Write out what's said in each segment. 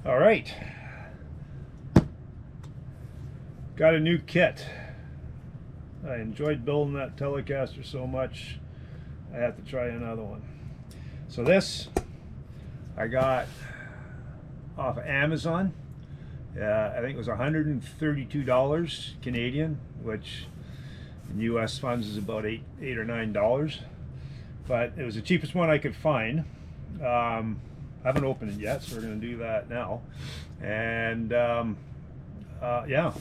All right, got a new kit. I enjoyed building that Telecaster so much, I have to try another one. So this I got off of Amazon. I think it was $132 Canadian, which in US funds is about $8 or $9. But it was the cheapest one I could find. I haven't opened it yet, so we're going to do that now. And yeah,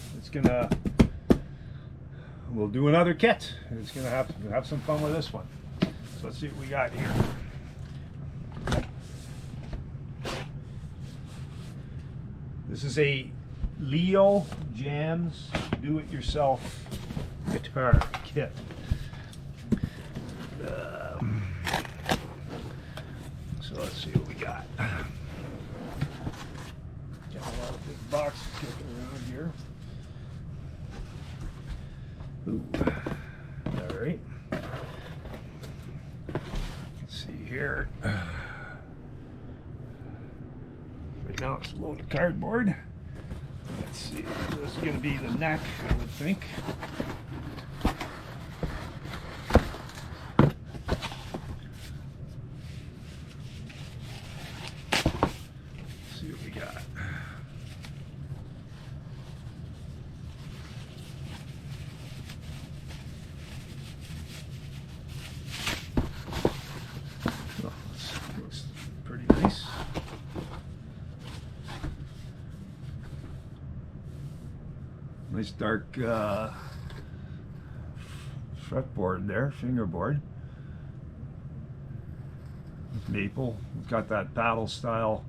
we'll do another kit. It's gonna have some fun with this one. So let's see what we got here. This is a Leo Jams do-it-yourself guitar kit. So let's see what we got. Got a lot of big boxes kicking around here. Ooh. All right. Let's see here. Right now it's a load of cardboard. Let's see. This is going to be the neck, I would think. Let's see what we got. Looks pretty nice. Nice dark fretboard there, fingerboard. Maple. We've got that paddle style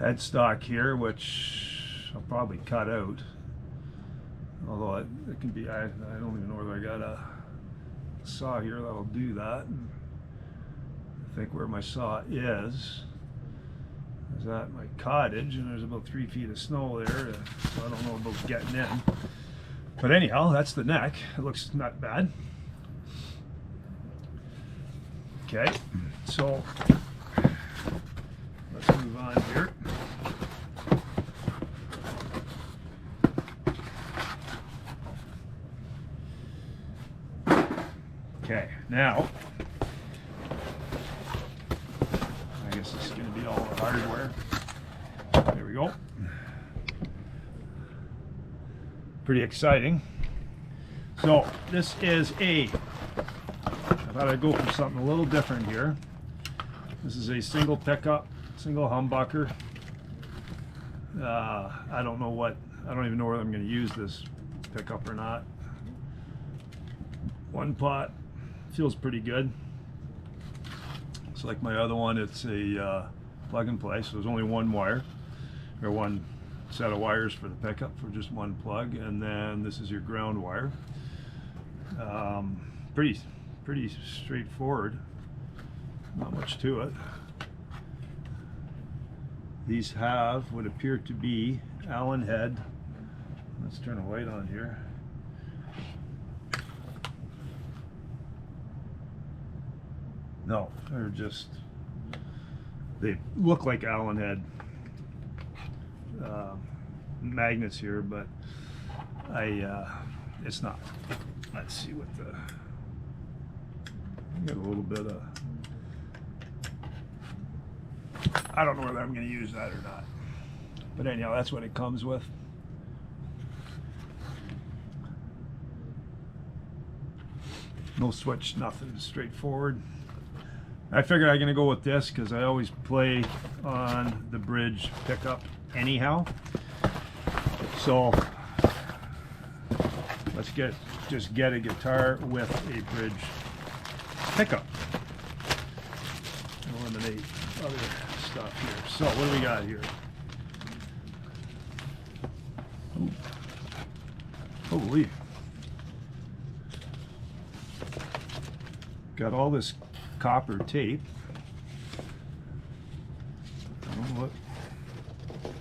headstock here, which I'll probably cut out. Although it can be, I don't even know whether I got a saw here that'll do that. I think where my saw is at my cottage, and there's about 3 feet of snow there, so I don't know about getting in. But anyhow, that's the neck. It looks not bad. Okay, so let's move on here. Okay, now I guess this is going to be all the hardware. There we go. Pretty exciting. So this is I thought I'd go for something a little different here. This is a single pickup, single humbucker. I don't even know whether I'm going to use this pickup or not. One pot, feels pretty good. It's like my other one, it's a plug and play, so there's only one wire, or one set of wires for the pickup for just one plug, and then this is your ground wire. Pretty straightforward, not much to it. These have what appear to be Allen head. Let's turn the light on here. No, they look like Allen head magnets here, but it's not. Let's see what got a little bit of, I don't know whether I'm going to use that or not, but anyhow, that's what it comes with. No switch, nothing, straightforward. I figured I'm going to go with this because I always play on the bridge pickup anyhow. So let's just get a guitar with a bridge pickup. Eliminate other stuff here. So what do we got here? Ooh. Holy. Got all this copper tape. I don't know what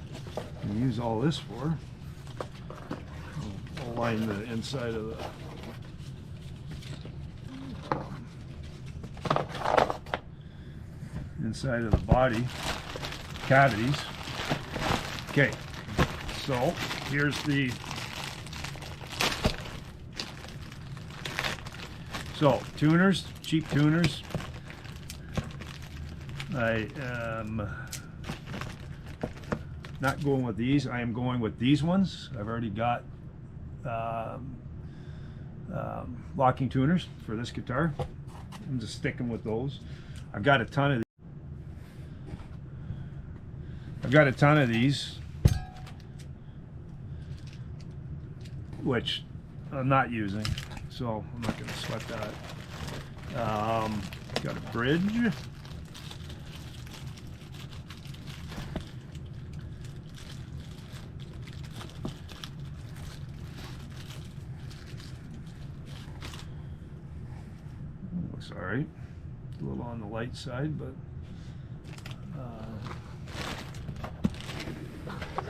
I can use all this for. I'll line the inside of the body cavities. Okay, so here's the tuners, cheap tuners. I am not going with these. I am going with these ones. I've already got locking tuners for this guitar. I'm just sticking with those. I've got a ton of these, which I'm not using, so I'm not going to sweat that. Got a bridge. Looks all right. A little on the light side, but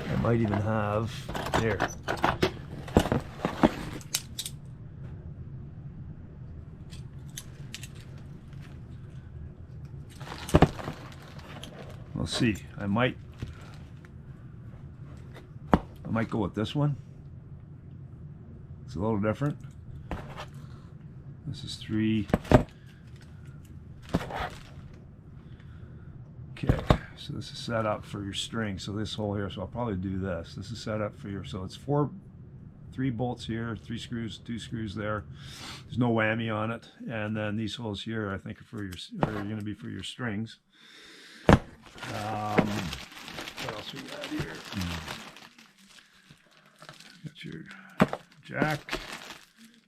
I might even have there. We'll see. I might go with this one. It's a little different. This is 3. Okay, so this is set up for your string. So this hole here, so I'll probably do this. This is set up for your, so it's 3 bolts here, 3 screws, 2 screws there. There's no whammy on it. And then these holes here, I think, are going to be for your strings. What else we got here? Got your jack,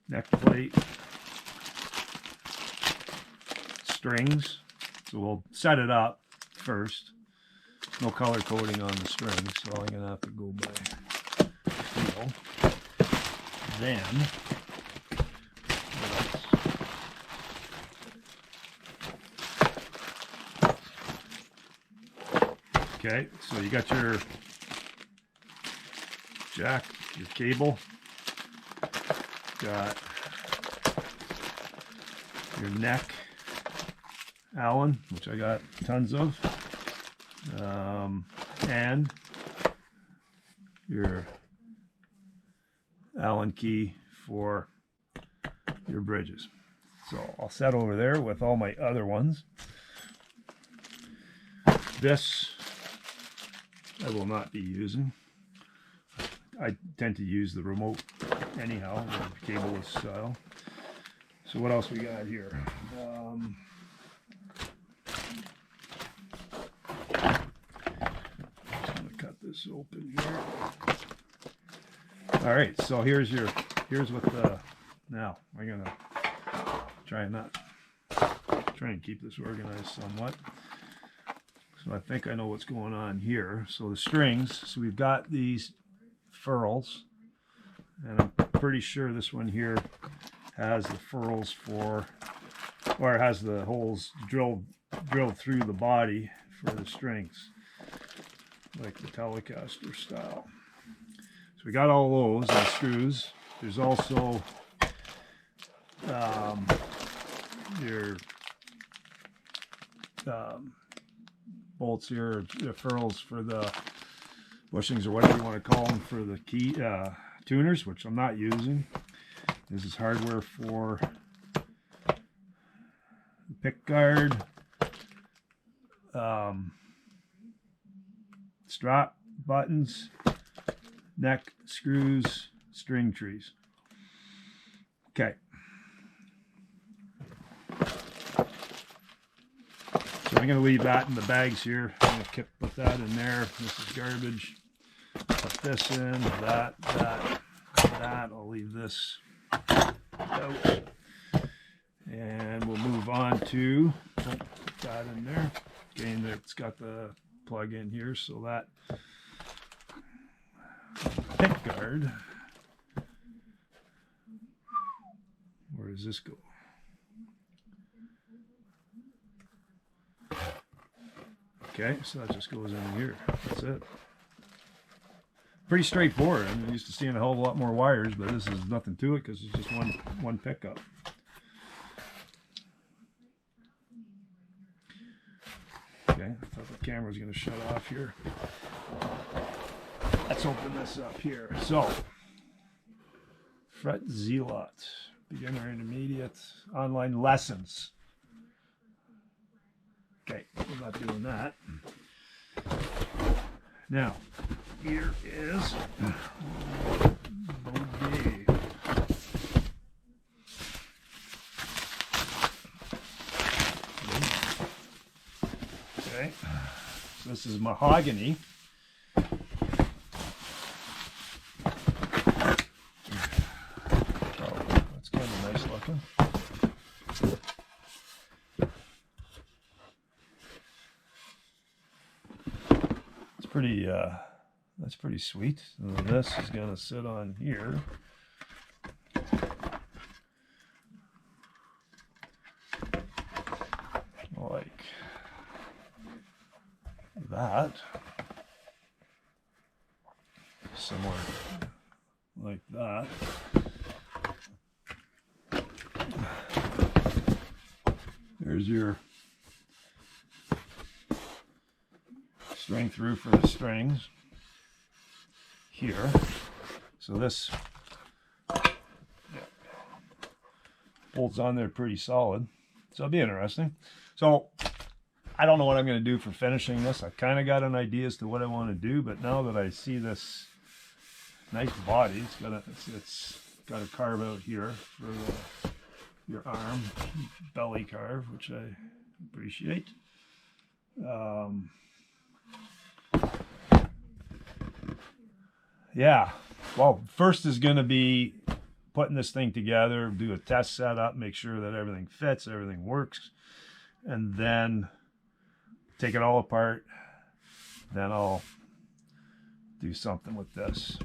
neck plate, strings. So we'll set it up first. No color coding on the strings, so I'm gonna have to go by feel. Then what else? Okay, so you got your jack, your cable, got your neck Allen, which I got tons of, and your Allen key for your bridges. So I'll set over there with all my other ones. This I will not be using. I tend to use the remote anyhow, the cableless style. So what else we got here? Just gonna cut this open here. All right, so here's what the, now I'm gonna try and keep this organized somewhat. So I think I know what's going on here. So the strings, so we've got these ferrules, and I'm pretty sure this one here has the ferrules for, or has the holes drilled through the body for the strings, like the Telecaster style. So we got all those and screws. There's also your bolts here, the ferrules for the bushings or whatever you want to call them for the key tuners, which I'm not using. This is hardware for the pick guard, strap buttons, neck screws, string trees. Okay. So I'm going to leave that in the bags here. I'm going to put that in there. This is garbage. Put this in, that. I'll leave this out. And we'll move on to, put that in there. Again, it's got the plug in here, so that pick guard. Where does this go? Okay, so that just goes in here. That's it. Pretty straightforward. I'm used to seeing a hell of a lot more wires, but this is nothing to it because it's just one pickup. Okay, I thought the camera was going to shut off here. let's open this up here. So, Fret Zealot, beginner, intermediate, online lessons. Okay, we're not doing that. Now, here is Bode. Okay, so this is mahogany. Pretty that's pretty sweet. And this is gonna sit on here. Like that. Similar like that. There's your string through for the strings here. So this holds on there pretty solid. So it'll be interesting. So I don't know what I'm going to do for finishing this. I kind of got an idea as to what I want to do, but now that I see this nice body, it's got a carve out here for your arm, belly carve, which I appreciate. Yeah, well, first is going to be putting this thing together, do a test setup, make sure that everything fits, everything works, and then take it all apart. Then I'll do something with this.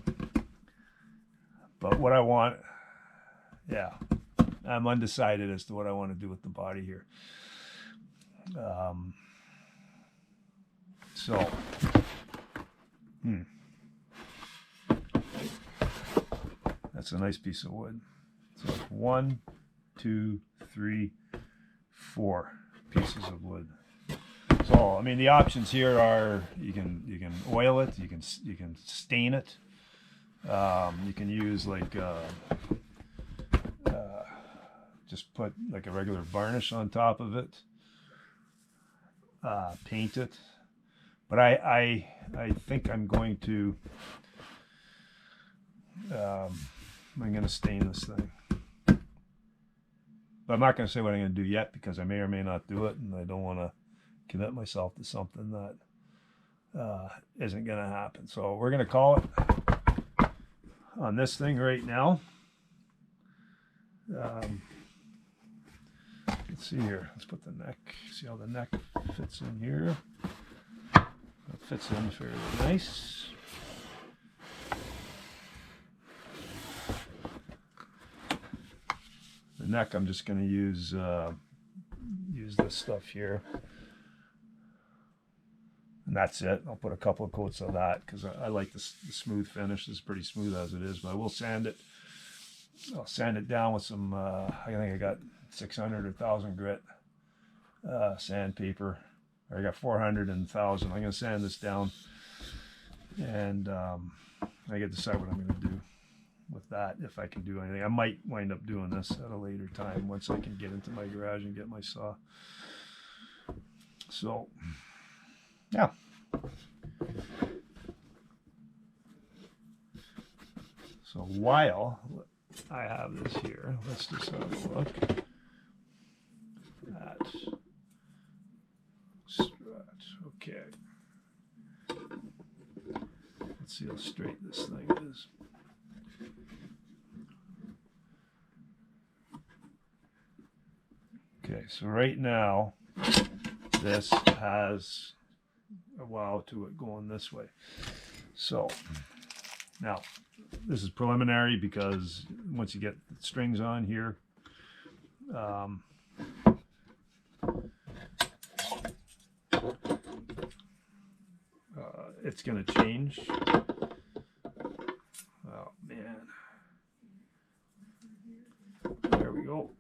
But what I want, yeah, I'm undecided as to what I want to do with the body here. That's a nice piece of wood. So 1, 2, 3, 4 pieces of wood. So I mean, the options here are you can oil it, you can stain it, you can use like just put like a regular varnish on top of it, paint it. But I think I'm going to stain this thing. But I'm not going to say what I'm going to do yet because I may or may not do it, and I don't want to commit myself to something that isn't going to happen. So we're going to call it on this thing right now. Let's see here. Let's put the neck. See how the neck fits in here. It fits in fairly nice. The neck, I'm just going to use this stuff here, and that's it. I'll put a couple of coats of that because I like the smooth finish. It's pretty smooth as it is, but I will sand it. I'll sand it down with some. I think I got 600 or 1,000 grit sandpaper. Or I got 400 and 1,000. I'm going to sand this down, and I get to decide what I'm going to do with that, if I can do anything. I might wind up doing this at a later time once I can get into my garage and get my saw. So, yeah. So while I have this here, let's just have a look at strut. Okay. Let's see how straight this thing is. Okay, so right now, this has a wow to it going this way. So, now, this is preliminary because once you get the strings on here, it's going to change. Oh, man. There we go.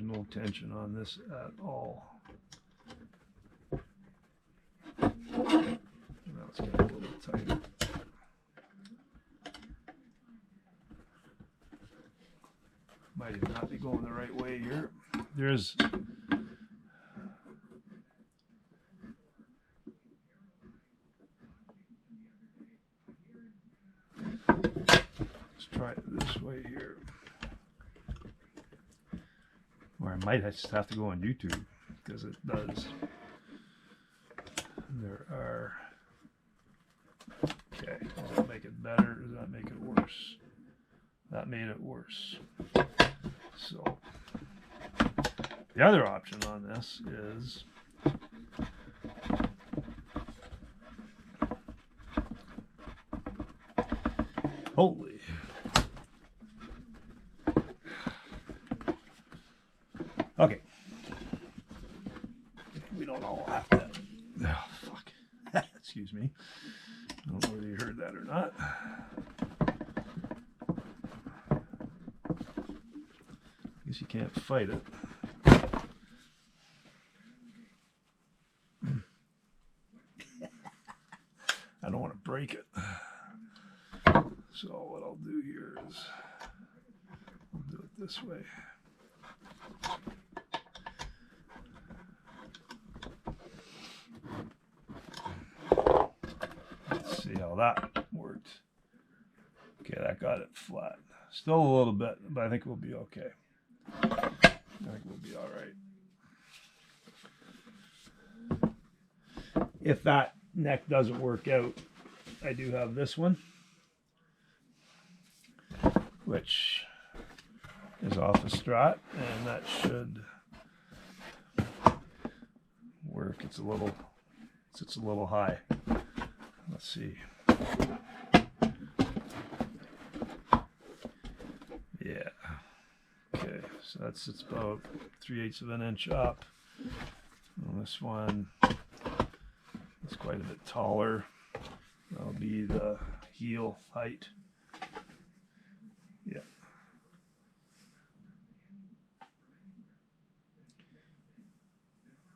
no tension on this at all. Now it's getting a little tighter. Might not be going the right way here. There's let's try it this way here. Or I might just have to go on YouTube because it does. There are. Okay, does that make it better or does that make it worse? That made it worse. So the other option on this is holy. Okay. We don't all have to. Oh, fuck. Excuse me. I don't know whether you heard that or not. I guess you can't fight it. I don't want to break it. So what I'll do here is I'll do it this way. Let's see how that worked. Okay, that got it flat. Still a little bit, but I think we'll be okay. I think we'll be all right. If that neck doesn't work out, I do have this one, which is off the strut, and that should work. It's a little high. Let's see. Yeah. Okay, so that's it's about 3/8 of an inch up. And this one is quite a bit taller. That'll be the heel height. Yeah.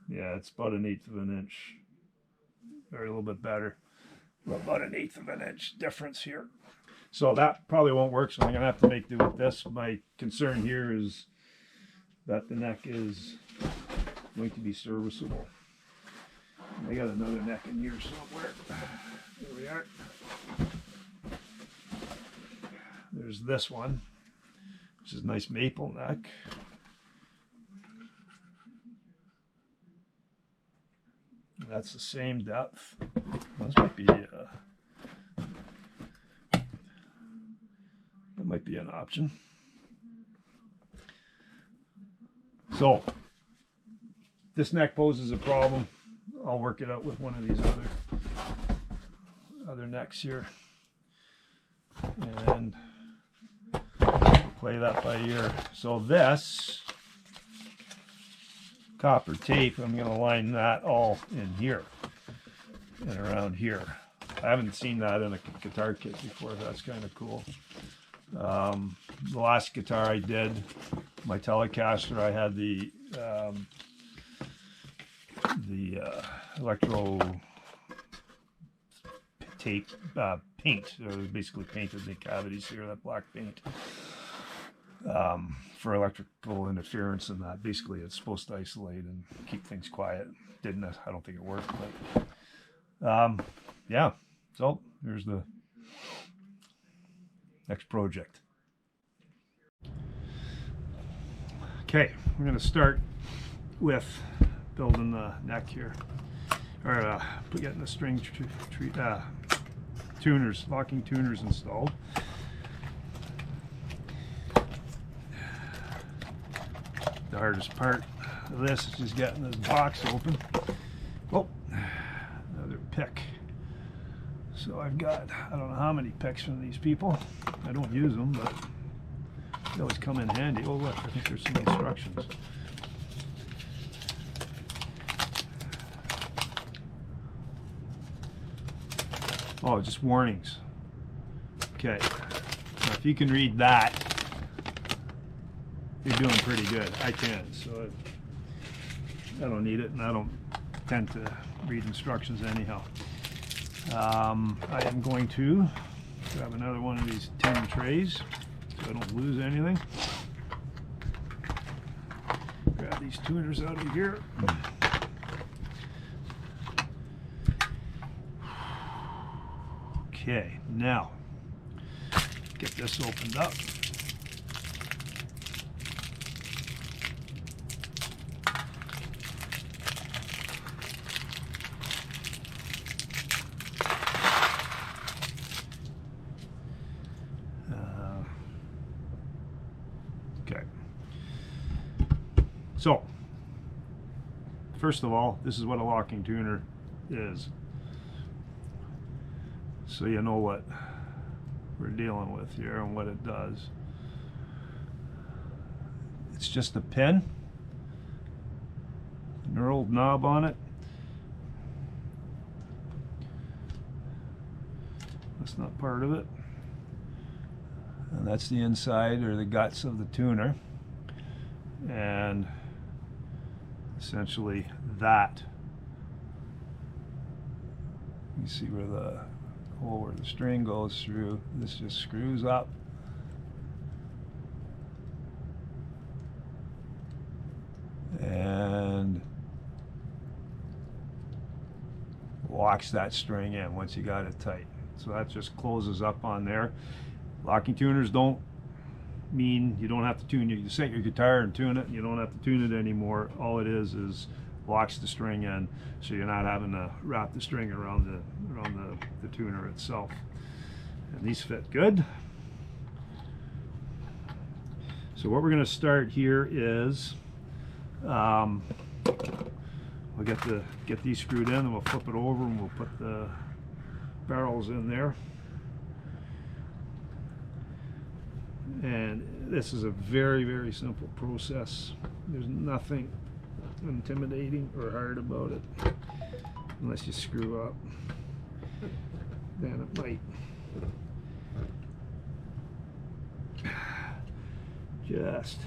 Yeah, it's about 1/8 of an inch. Or a little bit better. About 1/8 of an inch difference here. So that probably won't work, so I'm going to have to make do with this. My concern here is that the neck is going to be serviceable. I got another neck in here somewhere. There we are. There's this one, which is a nice maple neck. That's the same depth. This might be that might be an option. So this neck poses a problem. I'll work it out with one of these other necks here, and play that by ear. So this copper tape, I'm going to line that all in here and around here. I haven't seen that in a guitar kit before. That's kind of cool. The last guitar I did, my Telecaster, I had the electro tape paint. So it basically painted the cavities here, that black paint, for electrical interference and that. Basically, it's supposed to isolate and keep things quiet. Didn't, I don't think it worked, but yeah. So here's the next project. Okay, we're going to start with building the neck here, or getting the string tuners, locking tuners installed. The hardest part of this is just getting this box open. Oh, another pick. So I've got, I don't know how many picks from these people. I don't use them, but they always come in handy. Oh look, I think there's some instructions. Oh, just warnings. Okay, now if you can read that, you're doing pretty good. I can, so I don't need it, and I don't tend to read instructions anyhow. I am going to grab another one of these tin trays so I don't lose anything. Grab these tuners out of here. Okay, now get this opened up. Okay. So, first of all, this is what a locking tuner is, so you know what we're dealing with here and what it does. It's just a pin, a knurled knob on it. That's not part of it. And that's the inside or the guts of the tuner. And essentially that, you see where the hole where the string goes through, this just screws up and locks that string in once you got it tight. So that just closes up on there. Locking tuners don't mean you don't have to tune it. You set your guitar and tune it, and you don't have to tune it anymore. All it is locks the string in, so you're not having to wrap the string around the tuner itself. And these fit good. So what we're going to start here is we'll get these screwed in, and we'll flip it over, and we'll put the barrels in there. And this is a very, very simple process. There's nothing intimidating or hard about it, unless you screw up. Then it might just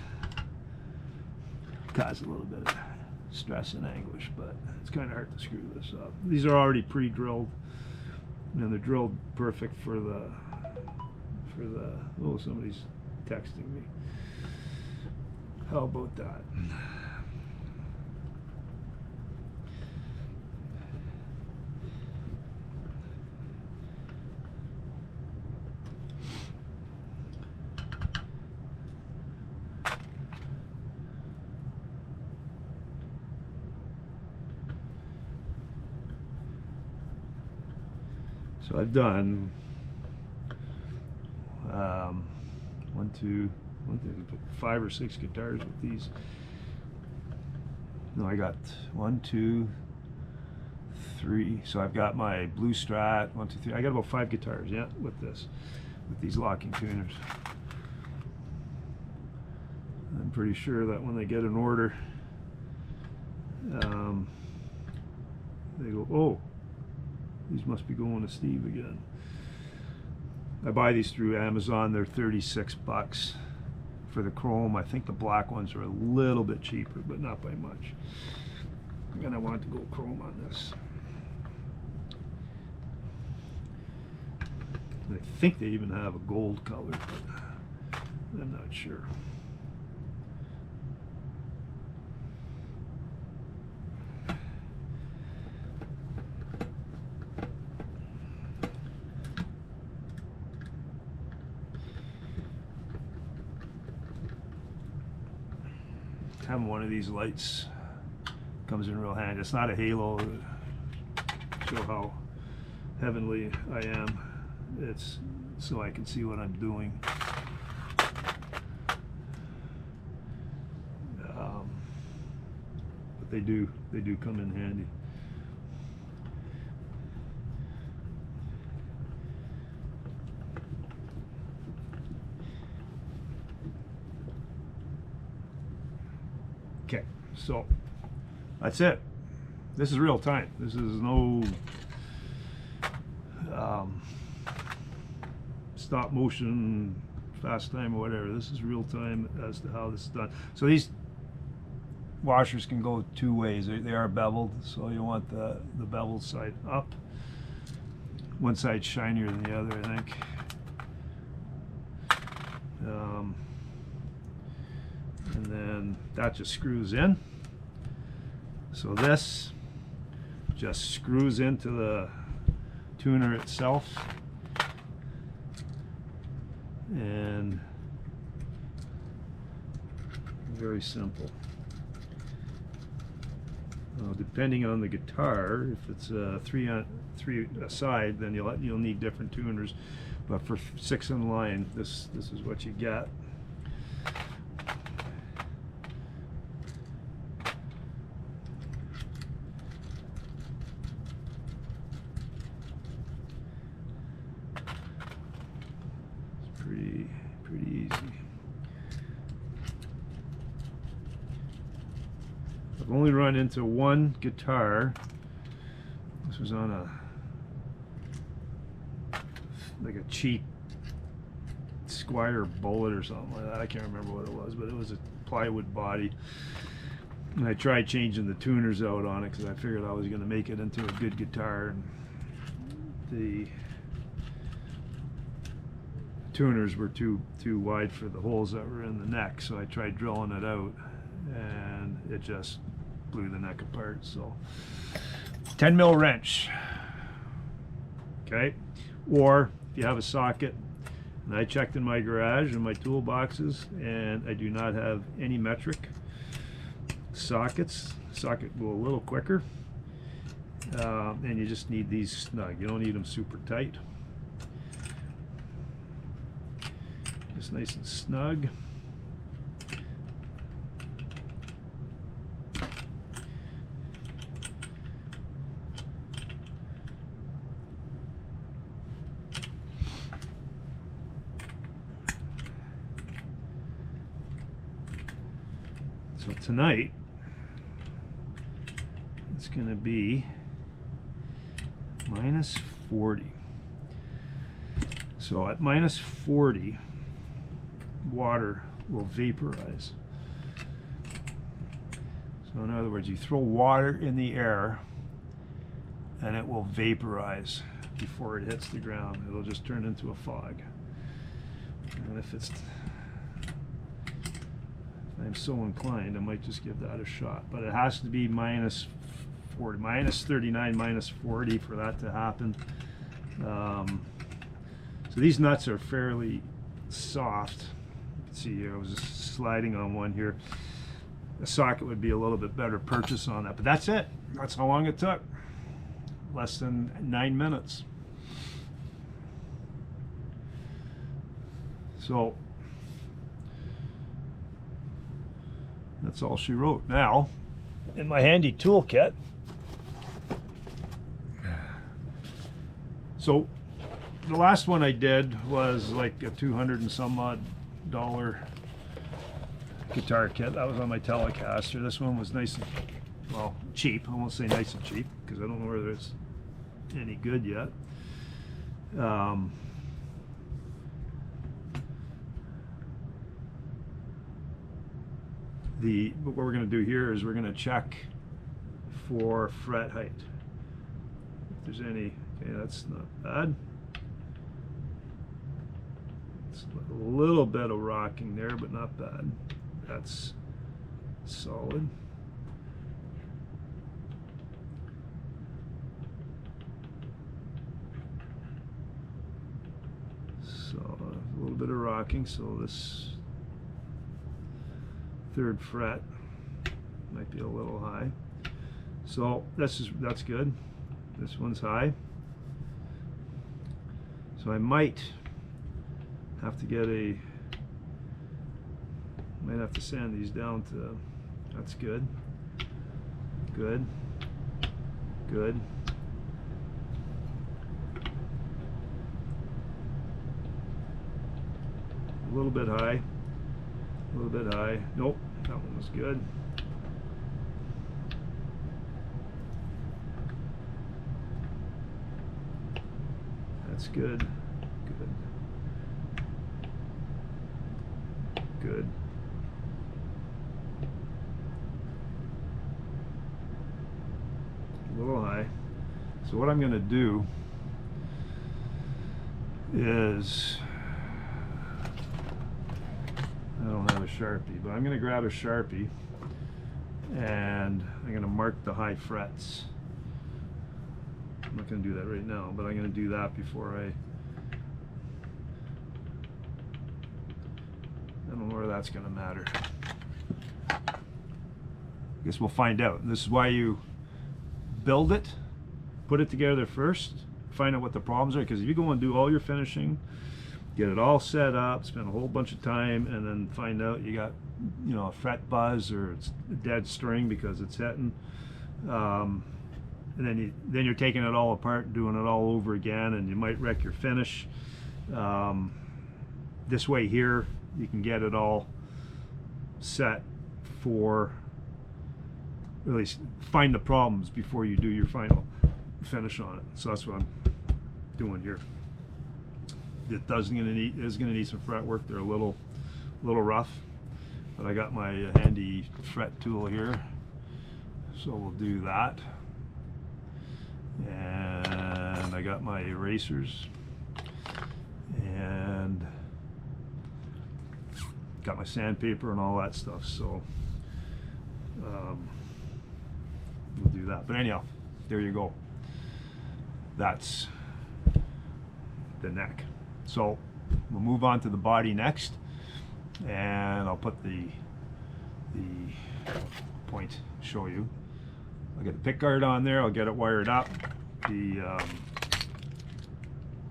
cause a little bit of stress and anguish, but it's kind of hard to screw this up. These are already pre-drilled, and they're drilled perfect for the oh, somebody's texting me. How about that? So I've done 5 or 6 guitars with these. No, I got 1, 2, 3. So I've got my Blue Strat, 1, 2, 3. I got about 5 guitars, yeah, with these locking tuners. I'm pretty sure that when they get an order, they go, oh, these must be going to Steve again. I buy these through Amazon. They're $36 for the chrome. I think the black ones are a little bit cheaper, but not by much. And I want to go chrome on this. I think they even have a gold color, but I'm not sure. Having one of these lights comes in real handy. It's not a halo to show how heavenly I am. It's so I can see what I'm doing. But they do come in handy. Okay, so that's it. This is real time. This is no stop motion fast time or whatever. This is real time as to how this is done. So these washers can go two ways. They are beveled, so you want the beveled side up. One side's shinier than the other, I think. And then that just screws in. So this just screws into the tuner itself, and very simple. Depending on the guitar, if it's a three side, then you'll need different tuners. But for 6 in line, this is what you get. It's pretty easy. I've only run into one guitar. This was on like a cheap Squire Bullet or something like that. I can't remember what it was, but it was a plywood body. And I tried changing the tuners out on it because I figured I was going to make it into a good guitar. And the tuners were too wide for the holes that were in the neck, so I tried drilling it out, and it just blew the neck apart. So 10 mil wrench, okay? Or if you have a socket, and I checked in my garage and my toolboxes, and I do not have any metric sockets. Socket go a little quicker, and you just need these snug. You don't need them super tight. Just nice and snug. So tonight, it's going to be minus 40. So at minus 40, water will vaporize. So in other words, you throw water in the air and it will vaporize before it hits the ground. It'll just turn into a fog. And if I'm so inclined, I might just give that a shot. But it has to be minus 40, minus 39, minus 40 for that to happen. So these nuts are fairly soft. You can see here, I was just sliding on one here. A socket would be a little bit better purchase on that. But that's it. That's how long it took. Less than 9 minutes. So that's all she wrote. Now, in my handy toolkit, so the last one I did was like a $200 and some odd guitar kit. That was on my Telecaster. This one was nice and, well, cheap. I won't say nice and cheap because I don't know whether it's any good yet. What we're going to do here is we're going to check for fret height. If there's any, okay, that's not bad. It's a little bit of rocking there, but not bad. That's solid. So a little bit of rocking, so this 3rd fret might be a little high. So that's good. This one's high. So I might have to might have to sand these down to, that's good. Good. Good. A little bit high. A little bit high. Nope, that one was good. That's good. Good. good. A little high. So what I'm going to do is, I don't have a Sharpie, but I'm going to grab a Sharpie and I'm going to mark the high frets. I'm not going to do that right now, but I'm going to do that before I don't know where that's going to matter. I guess we'll find out. And this is why you build it, put it together first, find out what the problems are, because if you go and do all your finishing, get it all set up, spend a whole bunch of time, and then find out you got, you know, a fret buzz or it's a dead string because it's hitting, and then you're taking it all apart and doing it all over again, and you might wreck your finish. This way here you can get it all set for, at least find the problems before you do your final finish on it. So that's what I'm doing here. It is going to need some fret work. They're a little rough, but I got my handy fret tool here, so we'll do that. And I got my erasers and got my sandpaper and all that stuff. So we'll do that. But anyhow, there you go. That's the neck. So we'll move on to the body next, and I'll put the point, show you. I'll get the pick guard on there, I'll get it wired up, the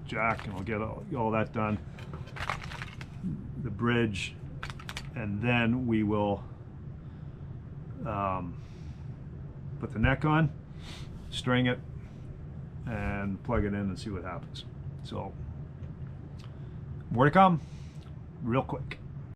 jack, and I'll get all that done, the bridge, and then we will put the neck on, string it, and plug it in and see what happens. So more to come real quick.